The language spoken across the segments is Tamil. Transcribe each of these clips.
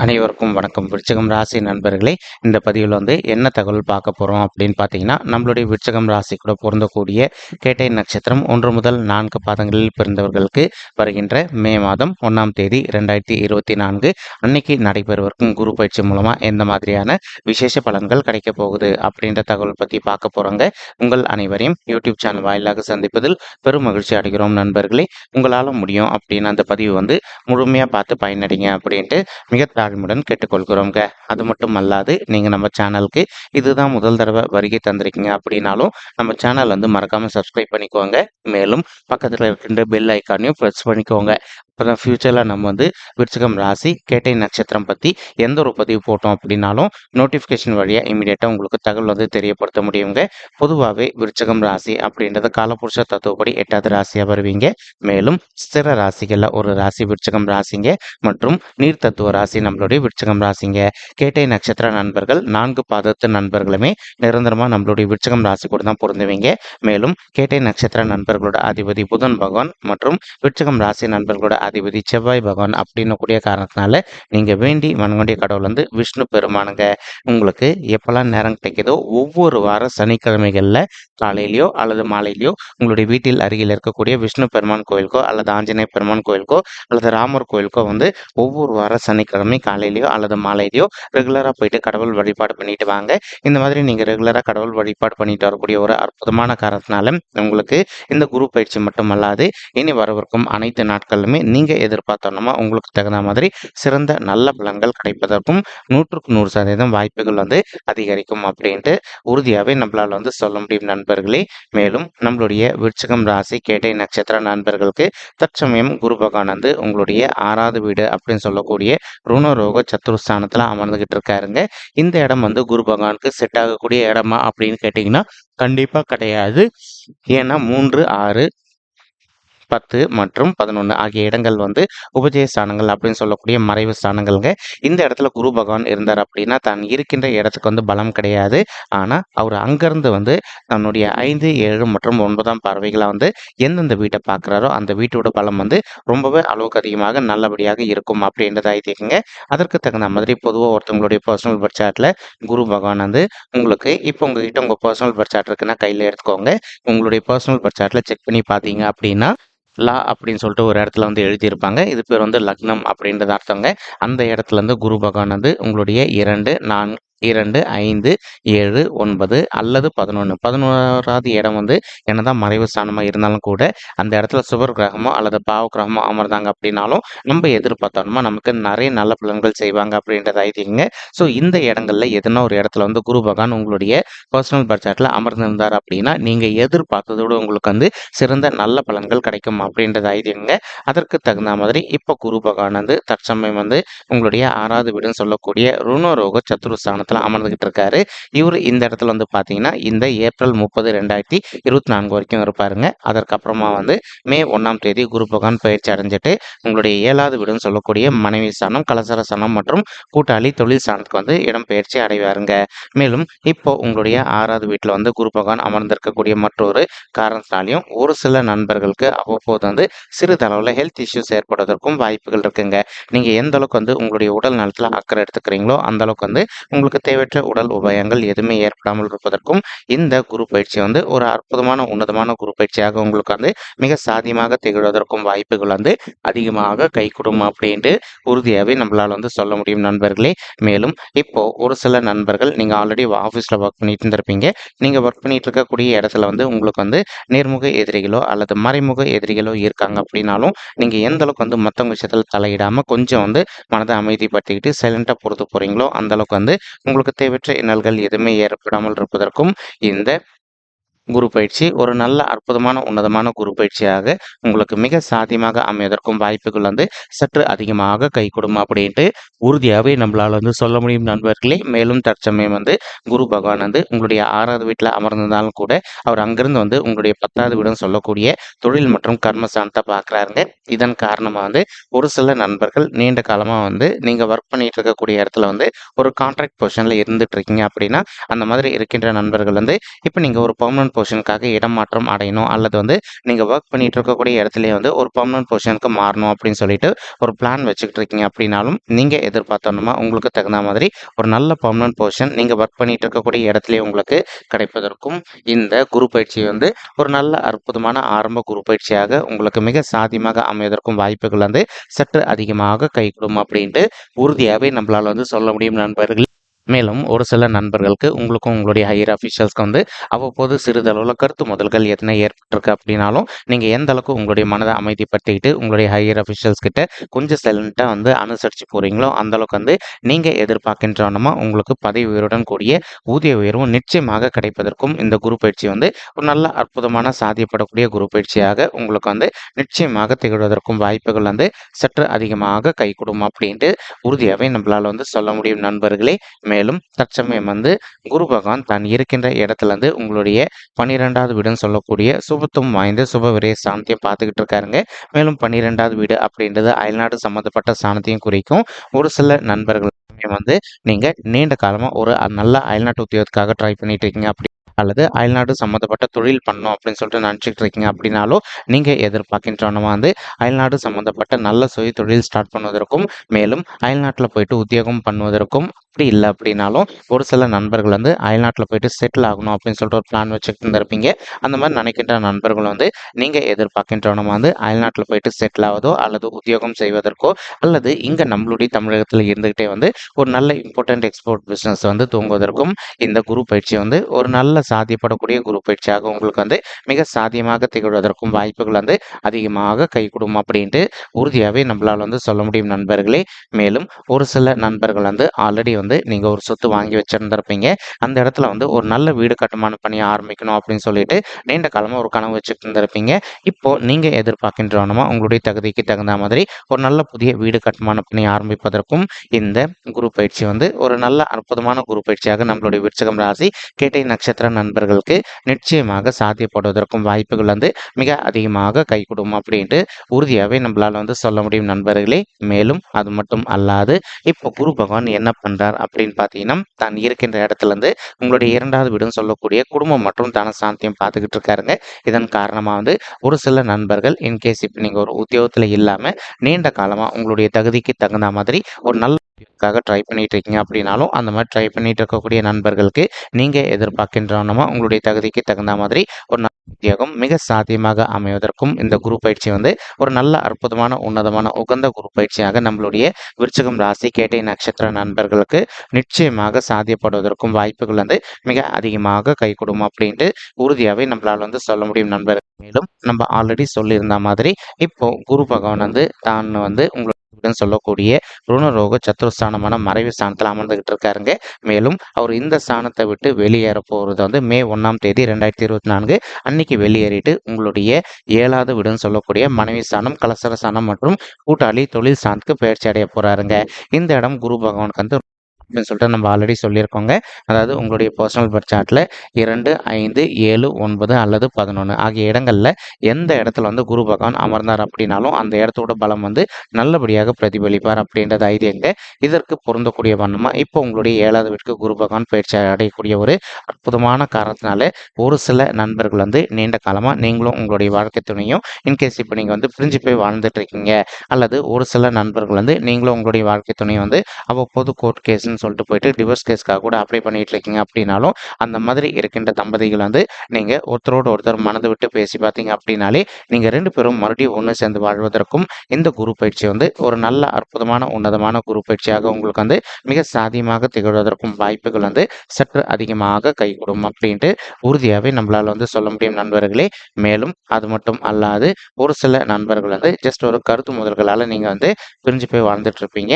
அனைவருக்கும் வணக்கம். விருச்சிகம் ராசி நண்பர்களே, இந்த பதிவில் என்ன தகவல் பார்க்க போகிறோம் அப்படின்னு பார்த்தீங்கன்னா, நம்மளுடைய விருச்சிகம் ராசி கூட பொருந்தக்கூடிய கேட்டை நட்சத்திரம் 1 முதல் 4 பாதங்களில் பிறந்தவர்களுக்கு வருகின்ற மே மாதம் 1ஆம் தேதி 2024 அன்னைக்கு நடைபெறவிருக்கும் குரு பயிற்சி மூலமாக எந்த மாதிரியான விசேஷ பலன்கள் கிடைக்க போகுது அப்படின்ற தகவல் பற்றி பார்க்க போகிறோங்க. உங்கள் அனைவரையும் யூடியூப் சேனல் வாயிலாக சந்திப்பதில் பெரும் மகிழ்ச்சி அடைகிறோம் நண்பர்களே. உங்களால் முடியும் அப்படின்னு அந்த பதிவு முழுமையாக பார்த்து பயனடைங்க அப்படின்ட்டு மிக தாழ்மையுடன் கேட்டுக்கொள்கிறோம்ங்க. அது மட்டும் அல்லாது நீங்கள் நம்ம சேனலுக்கு இதுதான் முதல் தடவை வருகை தந்திருக்கீங்க அப்படின்னாலும் நம்ம சேனல் மறக்காமல் சப்ஸ்கிரைப் பண்ணிக்கோங்க. மேலும் பக்கத்தில் இருக்கின்ற பெல் ஐக்கானையும் ப்ரெஸ் பண்ணிக்கோங்க. அப்போ ஃப்யூச்சரில் நம்ம விருச்சிகம் ராசி கேட்டை நட்சத்திரம் பற்றி எந்த ஒரு பதிவு போட்டோம் அப்படின்னாலும் நோட்டிஃபிகேஷன் வழியாக இமீடியட்டாக உங்களுக்கு தகவல் தெரியப்படுத்த முடியுங்க. பொதுவாகவே விருச்சிகம் ராசி அப்படின்றது காலபுருஷ தத்துவப்படி 8வது ராசியாக வருவீங்க. மேலும் ஸ்திர ராசிகளில் ஒரு ராசி விருச்சிகம் ராசிங்க மற்றும் நீர் தத்துவ ராசி நம்மளுடைய விருச்சிகம் ராசிங்க. கேட்டை நட்சத்திர நண்பர்கள் 4 பாதத்து நண்பர்களுமே நிரந்தரமாக நம்மளுடைய விருச்சிகம் ராசி கூட தான் பொருந்துவீங்க. மேலும் கேட்டை நட்சத்திர நண்பர்களோட அதிபதி புதன் பகவான் மற்றும் விருச்சிகம் ராசி நண்பர்களோட அதிபதி செவ்வாய் பகவான் அப்படின்னு கூடிய காரணத்தினால நீங்கள் வேண்டி வணங்கக்கூடிய கடவுள் விஷ்ணு பெருமானுங்க. உங்களுக்கு எப்பெல்லாம் நேரம் கிடைக்குதோ ஒவ்வொரு வார சனிக்கிழமைகளில் காலையிலையோ அல்லது மாலையிலையோ உங்களுடைய வீட்டில் அருகில் இருக்கக்கூடிய விஷ்ணு பெருமான் கோயிலுக்கோ அல்லது ஆஞ்சநேய பெருமான் கோயிலுக்கோ அல்லது ராமர் கோயிலுக்கோ ஒவ்வொரு வார சனிக்கிழமை காலையிலையோ அல்லது மாலையிலையோ ரெகுலராக போயிட்டு கடவுள் வழிபாடு பண்ணிட்டு வாங்க. இந்த மாதிரி நீங்கள் ரெகுலராக கடவுள் வழிபாடு பண்ணிட்டு வரக்கூடிய ஒரு அற்புதமான காரணத்தினால உங்களுக்கு இந்த குரு பயிற்சி மட்டுமல்லாது இனி வரவிருக்கும் அனைத்து நாட்களிலுமே நீங்கள் எதிர்பார்த்தோன்னா உங்களுக்கு தகுந்த மாதிரி சிறந்த நல்ல பலன்கள் கிடைப்பதற்கும் 100க்கு 100% வாய்ப்புகள் அதிகரிக்கும் அப்படின்ட்டு உறுதியாகவே நம்மளால் சொல்ல முடியும் நண்பர்களே. மேலும் நம்மளுடைய விருச்சிகம் ராசி கேட்டை நட்சத்திர நண்பர்களுக்கு தற்சமயம் குரு பகவான் உங்களுடைய 6வது வீடு அப்படின்னு சொல்லக்கூடிய ருணரோக சத்துருஸ்தானத்தில் அமர்ந்துகிட்டு இருக்காருங்க. இந்த இடம் குரு பகவானுக்கு செட் ஆகக்கூடிய இடமா அப்படின்னு கேட்டிங்கன்னா கண்டிப்பாக கிடையாது. ஏன்னா 3, 6, 10 மற்றும் 11 ஆகிய இடங்கள் உபஜய ஸ்தானங்கள் அப்படின்னு சொல்லக்கூடிய மறைவு ஸ்தானங்கள்ங்க. இந்த இடத்துல குரு பகவான் இருந்தார் அப்படின்னா தான் இருக்கின்ற இடத்துக்கு பலம் கிடையாது. ஆனால் அவர் அங்கேருந்து தன்னுடைய 5, 7 மற்றும் 9ஆம் பார்வைகளை எந்தெந்த வீட்டை பார்க்குறாரோ அந்த வீட்டோட பலம் ரொம்பவே அளவுக்கு அதிகமாக நல்லபடியாக இருக்கும் அப்படின்றத ஐதீகங்க. அதற்கு தகுந்த மாதிரி பொதுவாக ஒருத்தவங்களுடைய பர்சனல் பர்த் சார்ட்டில் குரு பகவான் உங்களுக்கு இப்போ உங்ககிட்ட உங்கள் பர்சனல் பர்த் சார்ட் இருக்குன்னா கையில் எடுத்துக்கோங்க. உங்களுடைய பர்சனல் பர்த் சார்ட்டில் செக் பண்ணி பார்த்தீங்க அப்படின்னா லா அப்படின்னு சொல்லிட்டு ஒரு இடத்துல எழுதியிருப்பாங்க. இது பேர் லக்னம் அப்படின்றது அர்த்தங்க. அந்த இடத்துல குரு பகவான் உங்களுடைய 2, 4, 2, 5, 7, 9 அல்லது 11 11வது இடம் என்னதான் மறைவு ஸ்தானமாக இருந்தாலும் கூட அந்த இடத்துல சுபர் கிரகமோ அல்லது பாவ கிரகமோ அமர்ந்தாங்க அப்படின்னாலும் நம்ம எதிர்பார்த்தோம்னா நமக்கு நிறைய நல்ல பலன்கள் செய்வாங்க அப்படின்றத ஐதீங்க. ஸோ இந்த இடங்கள்ல எதனா ஒரு இடத்துல குரு பகவான் உங்களுடைய பர்சனல் பட்ஜெட்டில் அமர்ந்திருந்தார் அப்படின்னா நீங்கள் எதிர்பார்த்ததோடு உங்களுக்கு சிறந்த நல்ல பலன்கள் கிடைக்கும் அப்படின்றது ஐதீங்க. அதற்கு தகுந்த மாதிரி இப்போ குரு பகவான் தற்சமயம் உங்களுடைய 6வது வீடுன்னு சொல்லக்கூடிய ருணரோக சத்துருஸ்தானத்தில் அமர்ந்துகிட்டு இருக்காரு. இவர் இந்த இடத்துல பார்த்தீங்கன்னா இந்த ஏப்ரல் 30, 2024 வரைக்கும் இருப்பாருங்க. அதற்கப்புறமா மே 1ஆம் தேதி குரு பகவான் பயிற்சி அடைஞ்சிட்டு உங்களுடைய 7வது வீடுன்னு சொல்லக்கூடிய மனைவி ஸ்தானம், கலசர ஸ்தானம் மற்றும் கூட்டாளி தொழில் ஸ்தானத்துக்கு இடம் பயிற்சி அடைவாருங்க. மேலும் இப்போ உங்களுடைய 6வது வீட்டில் குரு பகவான் அமர்ந்திருக்கக்கூடிய மற்றொரு காரணத்தினாலையும் ஒரு சில நண்பர்களுக்கு அவ்வப்போது சிறிதளவில் ஹெல்த் இஷ்யூஸ் ஏற்படுவதற்கும் வாய்ப்புகள் இருக்குங்க. நீங்கள் எந்த அளவுக்கு உங்களுடைய உடல் நலத்தில் அக்கறை எடுத்துக்கிறீங்களோ அந்த அளவுக்கு உங்களுக்கு தேவையற்ற உடல் உபாயங்கள் எதுவுமே ஏற்படாமல் இருப்பதற்கும் இந்த குரு பயிற்சி ஒரு அற்புதமான உன்னதமான குரு பயிற்சியாக உங்களுக்கு மிக சாத்தியமாக திகழ்வதற்கும் வாய்ப்புகள் அதிகமாக கை கொடுக்கும் அப்படின்ட்டு உறுதியாகவே நம்மளால் சொல்ல முடியும் நண்பர்களே. மேலும் இப்போ ஒரு சில நண்பர்கள் நீங்கள் ஆல்ரெடி ஆஃபீஸில் ஒர்க் பண்ணிட்டு இருந்திருப்பீங்க. நீங்கள் ஒர்க் பண்ணிட்டு இருக்கக்கூடிய இடத்துல உங்களுக்கு நேர்முக எதிரிகளோ அல்லது மறைமுக எதிரிகளோ இருக்காங்க அப்படின்னாலும் நீங்கள் எந்த அளவுக்கு மற்றவங்க விஷயத்தில் தலையிடாமல் கொஞ்சம் மனதை அமைதிப்படுத்திக்கிட்டு சைலண்டாக பொறுத்து போகிறீங்களோ அந்த அளவுக்கு உங்களுக்கு தேவையற்ற இன்னல்கள் எதுவுமே ஏற்படாமல் இருப்பதற்கும் இந்த குரு பயிற்சி ஒரு நல்ல அற்புதமான உன்னதமான குரு பயிற்சியாக உங்களுக்கு மிக சாத்தியமாக அமைவதற்கும் வாய்ப்புகள் சற்று அதிகமாக கை கொடுக்கும் அப்படின்ட்டு உறுதியாகவே நம்மளால் சொல்ல முடியும் நண்பர்களே. மேலும் தற்சமயம் குரு பகவான் உங்களுடைய 6வது வீட்டில் அமர்ந்திருந்தாலும் கூட அவர் அங்கிருந்து உங்களுடைய 10வது வீடுன்னு சொல்லக்கூடிய தொழில் மற்றும் கர்மஸ்தானத்தை பார்க்குறாருங்க. இதன் காரணமாக ஒரு சில நண்பர்கள் நீண்ட காலமாக நீங்கள் ஒர்க் பண்ணிட்டு இருக்கக்கூடிய இடத்துல ஒரு கான்ட்ராக்ட் பொசிஷனில் இருந்துட்டு இருக்கீங்க அப்படின்னா அந்த மாதிரி இருக்கின்ற நண்பர்கள் இப்போ நீங்கள் ஒரு பெர்மனன்ட் பொசிஷனுக்காக இடமாற்றம் அடையணும் அல்லது வந்து நீங்கள் ஒர்க் பண்ணிட்டு இருக்கக்கூடிய இடத்துலயே வந்து ஒரு பெர்மனன்ட் பொசிஷனுக்கு மாறணும் அப்படின்னு சொல்லிட்டு ஒரு பிளான் வச்சுக்கிட்டு இருக்கீங்க அப்படின்னாலும் நீங்கள் எதிர்பார்த்தோன்னா உங்களுக்கு தகுந்த மாதிரி ஒரு நல்ல பெர்மனன்ட் பொசிஷன் நீங்கள் ஒர்க் பண்ணிட்டு இருக்கக்கூடிய இடத்துலயே உங்களுக்கு கிடைப்பதற்கும் இந்த குரு பயிற்சி வந்து ஒரு நல்ல அற்புதமான ஆரம்ப குரு பயிற்சியாக உங்களுக்கு மிக சாத்தியமாக அமைவதற்கும் வாய்ப்புகள் வந்து சற்று அதிகமாக கைகூடும் அப்படின்ட்டு உறுதியாகவே நம்மளால் வந்து சொல்ல முடியும் நண்பர்கள். மேலும் ஒரு சில நண்பர்களுக்கு உங்களுக்கும் உங்களுடைய ஹையர் அஃபிஷியல்ஸ்க்கு வந்து அவ்வப்போது சிறிதளவில் கருத்து முதல்கள் எத்தனை ஏற்பட்டிருக்கு அப்படின்னாலும் நீங்கள் எந்த அளவுக்கு உங்களுடைய மனதை அமைதிப்படுத்திக்கிட்டு உங்களுடைய ஹையர் அஃபிஷியல்ஸ் கிட்ட கொஞ்சம் சைலண்ட்டாக வந்து அனுசரித்து போகிறீங்களோ அந்தளவுக்கு வந்து நீங்கள் எதிர்பார்க்கின்றனமா உங்களுக்கு பதவி உயர்வுடன் கூடிய ஊதிய உயர்வும் நிச்சயமாக கிடைப்பதற்கும் இந்த குரு பயிற்சி வந்து ஒரு நல்ல அற்புதமான சாத்தியப்படக்கூடிய குரு பயிற்சியாக உங்களுக்கு வந்து நிச்சயமாக திகழ்வதற்கும் வாய்ப்புகள் வந்து சற்று அதிகமாக கைகூடும் அப்படின்ட்டு உறுதியாகவே நம்மளால் வந்து சொல்ல முடியும் நண்பர்களே. மேலும் தற்சமயம் வந்து குரு பகவான் தான் இருக்கின்ற இடத்துல இருந்து உங்களுடைய 12வது வீடுன்னு சொல்லக்கூடிய சுபத்துவம் வாய்ந்த சுப விரய ஸ்தானத்தையும் பார்த்துக்கிட்டு இருக்காருங்க. மேலும் 12வது வீடு அப்படின்றது அயல்நாடு சம்மந்தப்பட்ட ஸ்தானத்தையும் குறிக்கும். ஒரு சில நண்பர்கள் வந்து நீங்க நீண்ட காலமா ஒரு நல்ல அயல்நாட்டு உத்தியோகத்துக்காக ட்ரை பண்ணிட்டு இருக்கீங்க அப்படி அல்லது அயல்நாடு சம்மந்தப்பட்ட தொழில் பண்ணணும் அப்படின்னு சொல்லிட்டு நினச்சிட்டு இருக்கீங்க அப்படின்னாலும் நீங்கள் எதிர்பார்க்கின்றவனமா வந்து அயல்நாடு சம்மந்தப்பட்ட நல்ல சுய தொழில் ஸ்டார்ட் பண்ணுவதற்கும் மேலும் அயல்நாட்டில் போயிட்டு உத்தியோகம் பண்ணுவதற்கும் அப்படி இல்லை அப்படின்னாலும் ஒரு சில நண்பர்கள் வந்து அயல்நாட்டில் போயிட்டு செட்டில் ஆகணும் அப்படின்னு சொல்லிட்டு ஒரு பிளான் வச்சுட்டு இருந்திருப்பீங்க. அந்த மாதிரி நினைக்கின்ற நண்பர்கள் வந்து நீங்கள் எதிர்பார்க்கின்றவனமா வந்து அயல்நாட்டில் போயிட்டு செட்டில் ஆவதோ அல்லது உத்தியோகம் செய்வதற்கோ அல்லது இங்கே நம்மளுடைய தமிழகத்தில் இருந்துகிட்டே வந்து ஒரு நல்ல இம்பார்ட்டன்ட் எக்ஸ்போர்ட் பிஸ்னஸ் வந்து தூங்குவதற்கும் இந்த குரு பயிற்சி வந்து ஒரு நல்ல சாத்தியப்படக்கூடிய குரு பயிற்சியாக உங்களுக்கு வந்து மிக சாத்தியமாக திகழ்வதற்கும் வாய்ப்புகள் வந்து அதிகமாக கைகூடும் அப்படின்ட்டு உறுதியாகவே நம்மளால் வந்து சொல்ல முடியும் நண்பர்களே. மேலும் ஒரு சில நண்பர்கள் வந்து ஆல்ரெடி வந்து நீங்கள் ஒரு சொத்து வாங்கி வச்சிருந்திருப்பீங்க. அந்த இடத்துல வந்து ஒரு நல்ல வீடு கட்டுமான பணியை ஆரம்பிக்கணும் அப்படின்னு சொல்லிட்டு நீண்ட காலமாக ஒரு கனவு வச்சுட்டு இருந்திருப்பீங்க. இப்போ நீங்கள் எதிர்பார்க்கின்றவனமா உங்களுடைய தகுதிக்கு தகுந்த மாதிரி ஒரு நல்ல புதிய வீடு கட்டுமான பணியை ஆரம்பிப்பதற்கும் இந்த குரு பயிற்சி வந்து ஒரு நல்ல அற்புதமான குரு பயிற்சியாக நம்மளுடைய விருச்சிகம் ராசி கேட்டை நட்சத்திர நண்பர்களுக்கு நிச்சயமாக சாத்தியப்படுவதற்கும் வாய்ப்புகள் வந்து மிக அதிகமாக கைகூடும் அப்படின்ட்டு உறுதியாகவே நம்மளால் வந்து சொல்ல முடியும் நண்பர்களே. மேலும் அது மட்டும் அல்லாது இப்போ குரு பகவான் என்ன பண்றார் அப்படின்னு பார்த்தீங்கன்னா தான் இருக்கின்ற இடத்துல இருந்து உங்களுடைய 2வது வீடுன்னு சொல்லக்கூடிய குடும்பம் மற்றும் தனசாந்தியம் பார்த்துக்கிட்டு இருக்காருங்க. இதன் காரணமாக வந்து ஒரு சில நண்பர்கள் இன்கேஸ் இப்போ நீங்கள் ஒரு உத்தியோகத்தில் இல்லாமல் நீண்ட காலமாக உங்களுடைய தகுதிக்கு தகுந்த மாதிரி ஒரு நல்ல ட்ரை பண்ணிட்டு இருக்கீங்க அப்படின்னாலும் அந்த மாதிரி ட்ரை பண்ணிட்டு இருக்கக்கூடிய நண்பர்களுக்கு நீங்கள் எதிர்பார்க்கின்றனமா உங்களுடைய தகுதிக்கு தகுந்த மாதிரி ஒரு நல்ல உத்தியோகம் மிக சாத்தியமாக அமைவதற்கும் இந்த குரு பயிற்சி வந்து ஒரு நல்ல அற்புதமான உன்னதமான உகந்த குரு பயிற்சியாக நம்மளுடைய விருச்சிகம் ராசி கேட்டை நட்சத்திர நண்பர்களுக்கு நிச்சயமாக சாத்தியப்படுவதற்கும் வாய்ப்புகள் வந்து மிக அதிகமாக கைகூடும் அப்படின்ட்டு உறுதியாகவே நம்மளால் வந்து சொல்ல முடியும் நண்பர்கள். மேலும் நம்ம ஆல்ரெடி சொல்லியிருந்த மாதிரி இப்போ குரு பகவான் வந்து தான் வந்து சொல்லக்கூடிய ருணரோக சத்துருஸ்தானமான மறைவு ஸ்தானத்தில் அமர்ந்துகிட்டு இருக்காருங்க. மேலும் அவர் இந்த ஸ்தானத்தை விட்டு வெளியேற போகிறது வந்து மே 1ஆம் தேதி 2024 அன்னைக்கு வெளியேறிட்டு உங்களுடைய 7வது வீடுன்னு சொல்லக்கூடிய மனைவி ஸ்தானம் கலசர ஸ்தானம் மற்றும் கூட்டாளி தொழில் ஸ்தானத்துக்கு பயிற்சி அடைய போறாருங்க. இந்த இடம் குரு பகவானுக்கு வந்து அப்படின்னு சொல்லிட்டு நம்ம ஆல்ரெடி சொல்லியிருக்கோங்க. அதாவது உங்களுடைய பர்சனல் பர்த் சார்ட்டில் 2, 5, 7, 9 அல்லது 11 ஆகிய இடங்களில் எந்த இடத்துல வந்து குரு பகவான் அமர்ந்தார் அப்படின்னாலும் அந்த இடத்தோட பலம் வந்து நல்லபடியாக பிரதிபலிப்பார் அப்படின்றது ஐதீகங்க. இதற்கு பொருந்தக்கூடிய வண்ணமாக இப்போ உங்களுடைய 7வது வீட்டுக்கு குரு பகவான் பயிற்சி அடையக்கூடிய ஒரு அற்புதமான காரணத்தினால ஒரு சில நண்பர்கள் வந்து நீண்ட காலமாக நீங்களும் உங்களுடைய வாழ்க்கை துணையும் இன்கேஸ் இப்போ நீங்கள் வந்து பிரிஞ்சு போய் வாழ்ந்துட்டு இருக்கீங்க அல்லது ஒரு சில நண்பர்கள் வந்து நீங்களும் உங்களுடைய வாழ்க்கை துணையை வந்து அவ்வப்போது கோர்ட் கேஸ்ன்னு சொல்லிட்டு போயிட்டு டிவோர்ஸ் கேஸ்க்காக கூட அப்ளை பண்ணிட்டு இருக்கீங்க அப்படின்னாலும் அந்த மாதிரி இருக்கின்ற தம்பதிகள் வந்து நீங்கள் ஒருத்தரோடு ஒருத்தர் மனது விட்டு பேசி பார்த்தீங்க அப்படின்னாலே நீங்கள் 2 பேரும் மறுபடியும் ஒன்று சேர்ந்து வாழ்வதற்கும் இந்த குரு பயிற்சி வந்து ஒரு நல்ல அற்புதமான உன்னதமான குரு பயிற்சியாக உங்களுக்கு வந்து மிக சாதியமாக திகழ்வதற்கும் வாய்ப்புகள் வந்து சற்று அதிகமாக கைகூடும் அப்படின்ட்டு உறுதியாகவே நம்மளால் வந்து சொல்ல முடியும் நண்பர்களே. மேலும் அது மட்டும் அல்லாது ஒரு சில நண்பர்கள் வந்து ஜஸ்ட் ஒரு கருத்து முதல்களால் நீங்கள் வந்து பிரிஞ்சு போய் வாழ்ந்துட்டு இருப்பீங்க.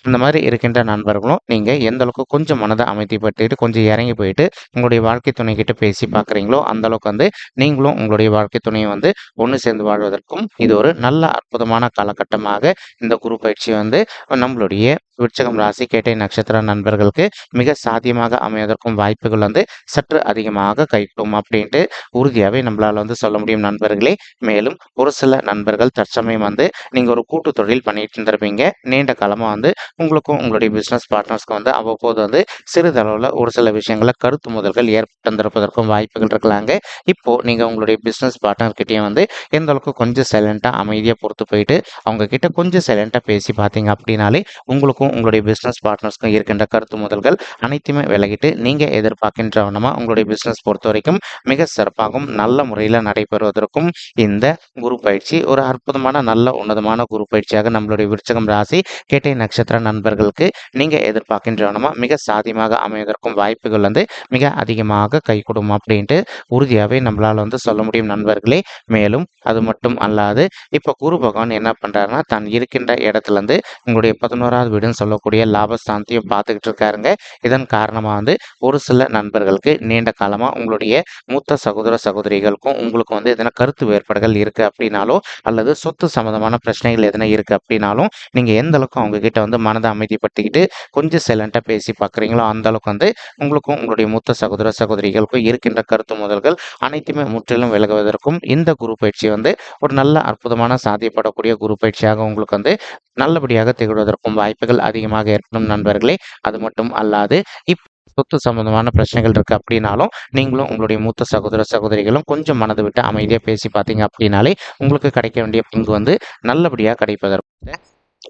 இந்த மாதிரி இருக்கின்ற நண்பர்களும் நீங்கள் எந்த அளவுக்கு கொஞ்சம் மனதை அமைதிப்படுத்திட்டு கொஞ்சம் இறங்கி போயிட்டு உங்களுடைய வாழ்க்கை துணைக்கிட்ட பேசி பார்க்குறீங்களோ அந்தளவுக்கு வந்து நீங்களும் உங்களுடைய வாழ்க்கை துணையை வந்து ஒன்று சேர்ந்து வாழ்வதற்கும் இது ஒரு நல்ல அற்புதமான காலகட்டமாக இந்த குரு பயிற்சி வந்து நம்மளுடைய விருச்சிகம் ராசி கேட்டை நட்சத்திர நண்பர்களுக்கு மிக சாத்தியமாக அமைவதற்கும் வாய்ப்புகள் வந்து சற்று அதிகமாக கைகூடும் அப்படின்ட்டு உறுதியாகவே நம்மளால் வந்து சொல்ல முடியும் நண்பர்களே. மேலும் ஒரு சில நண்பர்கள் தற்சமயம் வந்து நீங்கள் ஒரு கூட்டு தொழில் பண்ணிட்டு இருந்திருப்பீங்க. நீண்ட காலமாக வந்து உங்களுக்கும் உங்களுடைய பிஸ்னஸ் பார்ட்னர்ஸ்க்கும் வந்து அவ்வப்போது வந்து சிறிதளவில் ஒரு சில விஷயங்களில் கருத்து மோதல்கள் ஏற்பட்டிருப்பதற்கும் வாய்ப்புகள் இருக்கலாங்க. இப்போ நீங்கள் உங்களுடைய பிஸ்னஸ் பார்ட்னர்கிட்டையும் வந்து எந்த அளவுக்கு கொஞ்சம் சைலண்ட்டாக அமைதியாக பொறுத்து போயிட்டு அவங்க கிட்ட கொஞ்சம் சைலண்ட்டாக பேசி பார்த்தீங்க அப்படின்னாலே உங்களுக்கும் உங்களுடைய பிஸ்னஸ் பார்ட்னர்ஸ்க்கும் இருக்கின்ற கருத்து மோதல்கள் அனைத்துமே விலகிட்டு நீங்கள் எதிர்பார்க்கின்ற வண்ணமாக உங்களுடைய பிஸ்னஸ் பொறுத்த வரைக்கும் மிக சிறப்பாகவும் நல்ல முறையில் நடைபெறுவதற்கும் இந்த குரு பயிற்சி ஒரு அற்புதமான நல்ல உன்னதமான குரு பயிற்சியாக நம்மளுடைய விருச்சிகம் ராசி கேட்டை நட்சத்திர நண்பர்களுக்கு நீங்க எதிர்பார்க்கின்றவனமா மிக சாதியமாக அமைவதற்கும் வாய்ப்புகள் வந்து மிக அதிகமாக கைகூடும் அப்படின்ட்டு உறுதியாகவே நம்மளால வந்து சொல்ல முடியும் நண்பர்களே. மேலும் அது மட்டும் அல்லாது இப்போ குரு பகவான் என்ன பண்றாருன்னா தான் இருக்கின்ற இடத்துல இருந்து உங்களுடைய 11வது வீடுன்னு சொல்லக்கூடிய லாபஸ்தானத்தையும் பார்த்துக்கிட்டு இருக்காருங்க. இதன் காரணமா வந்து ஒரு சில நண்பர்களுக்கு நீண்ட காலமா உங்களுடைய மூத்த சகோதர சகோதரிகளுக்கும் உங்களுக்கும் வந்து எதனா கருத்து வேறுபாடுகள் இருக்கு அப்படின்னாலோ அல்லது சொத்து சம்பந்தமான பிரச்சனைகள் எதனா இருக்கு அப்படின்னாலும் நீங்க எந்த அளவுக்கு அவங்க கிட்ட வந்து மனதை அமைதிப்படுத்திக்கிட்டு கொஞ்சம் சைலண்டா பேசி பார்க்குறீங்களோ அந்த அளவுக்கு வந்து உங்களுக்கும் உங்களுடைய மூத்த சகோதர சகோதரிகளுக்கும் இருக்கின்ற கருத்து முதல்கள் அனைத்துமே முற்றிலும் விலகுவதற்கும் இந்த குரு பயிற்சி வந்து ஒரு நல்ல அற்புதமான சாத்தியப்படக்கூடிய குரு பயிற்சியாக உங்களுக்கு வந்து நல்லபடியாக திகழ்வதற்கும் வாய்ப்புகள் அதிகமாக ஏற்படும் நண்பர்களே. அது மட்டும் அல்லாது சொத்து சம்பந்தமான பிரச்சனைகள் இருக்கு அப்படின்னாலும் நீங்களும் உங்களுடைய மூத்த சகோதர சகோதரிகளும் கொஞ்சம் மனதை விட்டு அமைதியா பேசி பார்த்தீங்க அப்படின்னாலே உங்களுக்கு கிடைக்க வேண்டிய பங்கு வந்து நல்லபடியாக கிடைப்பதற்கு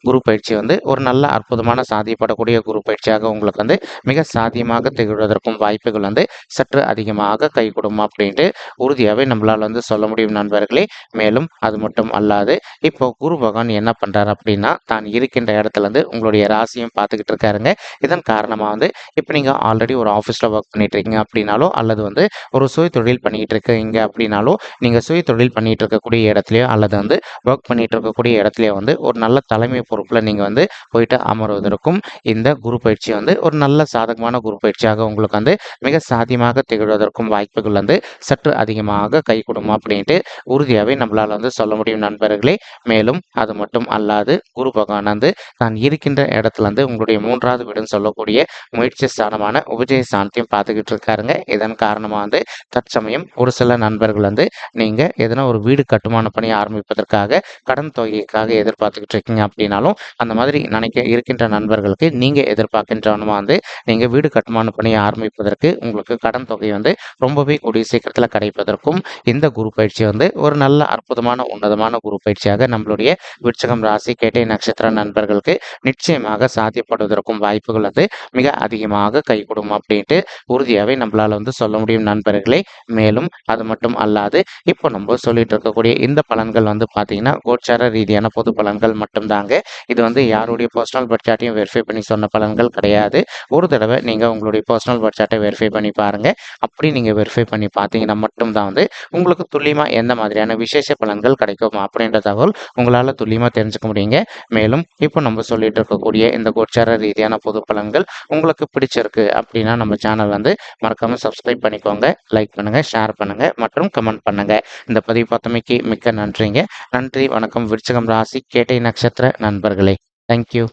குரு பயிற்சி வந்து ஒரு நல்ல அற்புதமான சாதியப்படக்கூடிய குரு பயிற்சியாக உங்களுக்கு வந்து மிக சாத்தியமாக திகழ்வதற்கும் வாய்ப்புகள் வந்து சற்று அதிகமாக கைகூடும் அப்படின்ட்டு உறுதியாகவே நம்மளால் வந்து சொல்ல முடியும் நண்பர்களே. மேலும் அது மட்டும் அல்லாது இப்போ குரு பகவான் என்ன பண்றாரு அப்படின்னா தான் இருக்கின்ற இடத்துல இருந்து உங்களுடைய ராசியும் பார்த்துக்கிட்டு இருக்காருங்க. இதன் காரணமாக வந்து இப்போ நீங்கள் ஆல்ரெடி ஒரு ஆஃபீஸில் ஒர்க் பண்ணிட்டு இருக்கீங்க அப்படின்னாலோ அல்லது வந்து ஒரு சுய தொழில் பண்ணிட்டு இருக்கீங்க அப்படின்னாலோ நீங்கள் சுய தொழில் பண்ணிட்டு இருக்கக்கூடிய இடத்துலையோ அல்லது வந்து ஒர்க் பண்ணிட்டு இருக்கக்கூடிய இடத்துலையோ வந்து ஒரு நல்ல தலைமை பொறுப்பில் நீங்கள் வந்து போயிட்டு அமர்வதற்கும் இந்த குரு பயிற்சி வந்து ஒரு நல்ல சாதகமான குரு பயிற்சியாக உங்களுக்கு வந்து மிக சாத்தியமாக திகழ்வதற்கும் வாய்ப்புகள் வந்து சற்று அதிகமாக கைகூடும் அப்படின்ட்டு உறுதியாகவே நம்மளால் வந்து சொல்ல முடியும் நண்பர்களே. மேலும் அது மட்டும் அல்லாது குரு பகவான் வந்து தான் இருக்கின்ற இடத்துல வந்து உங்களுடைய 3வது வீடுன்னு சொல்லக்கூடிய முயற்சி ஸ்தானமான உபஜய ஸ்தானத்தையும் பார்த்துக்கிட்டு இருக்காருங்க. இதன் காரணமாக வந்து தற்சமயம் ஒரு சில நண்பர்கள் வந்து நீங்கள் எதனா ஒரு வீடு கட்டுமான பணி ஆரம்பிப்பதற்காக கடன் தொகைக்காக எதிர்பார்த்துக்கிட்டு இருக்கீங்க அப்படின்னாலும் அந்த மாதிரி இருக்கின்ற நண்பர்களுக்கு நீங்கள் எதிர்பார்க்கின்றவனுமா வந்து நீங்கள் வீடு கட்டுமான பணியை ஆரம்பிப்பதற்கு உங்களுக்கு கடன் தொகை வந்து ரொம்பவே கூடிய சீக்கிரத்தில் கிடைப்பதற்கும் இந்த குரு பயிற்சி வந்து ஒரு நல்ல அற்புதமான உன்னதமான குரு பயிற்சியாக நம்மளுடைய விருச்சிகம் ராசி கேட்டை நட்சத்திர நண்பர்களுக்கு நிச்சயமாக சாத்தியப்படுவதற்கும் வாய்ப்புகள் வந்து மிக அதிகமாக கைகூடும் அப்படின்ட்டு உறுதியாகவே நம்மளால் வந்து சொல்ல முடியும் நண்பர்களே. மேலும் அது மட்டும் அல்லாது இப்போ நம்ம சொல்லிட்டு இருக்கக்கூடிய இந்த பலன்கள் வந்து பார்த்தீங்கன்னா கோச்சார ரீதியான பொது பலன்கள் மட்டும்தாங்க. இது வந்து யாருடைய பர்சனல் பட்ஜெட்டையும் வெரிஃபை பண்ணி சொன்ன பலன்கள் கிடையாது. ஒரு தடவை நீங்கள் உங்களுடைய பர்சனல் பட்ஜெட்டை வெரிஃபை பண்ணி பாருங்கள். அப்படி நீங்கள் வெரிஃபை பண்ணி பார்த்தீங்கன்னா மட்டும்தான் வந்து உங்களுக்கு துல்லியமாக எந்த மாதிரியான விசேஷ பலன்கள் கிடைக்கும் அப்படின்ற தகவல் உங்களால் துல்லியமாக தெரிஞ்சுக்க முடியுங்க. மேலும் இப்போ நம்ம சொல்லிட்டு இருக்கக்கூடிய இந்த கோச்சார ரீதியான பொது பலன்கள் உங்களுக்கு பிடிச்சிருக்கு அப்படின்னா நம்ம சேனல் வந்து மறக்காமல் சப்ஸ்கிரைப் பண்ணிக்கோங்க, லைக் பண்ணுங்கள், ஷேர் பண்ணுங்கள் மற்றும் கமெண்ட் பண்ணுங்கள். இந்த பதிவு பார்த்தமைக்கு மிக்க நன்றிங்க. நன்றி, வணக்கம். விருச்சிகம் ராசி கேட்டை நட்சத்திர நண்பர்களே. தேங்க்யூ.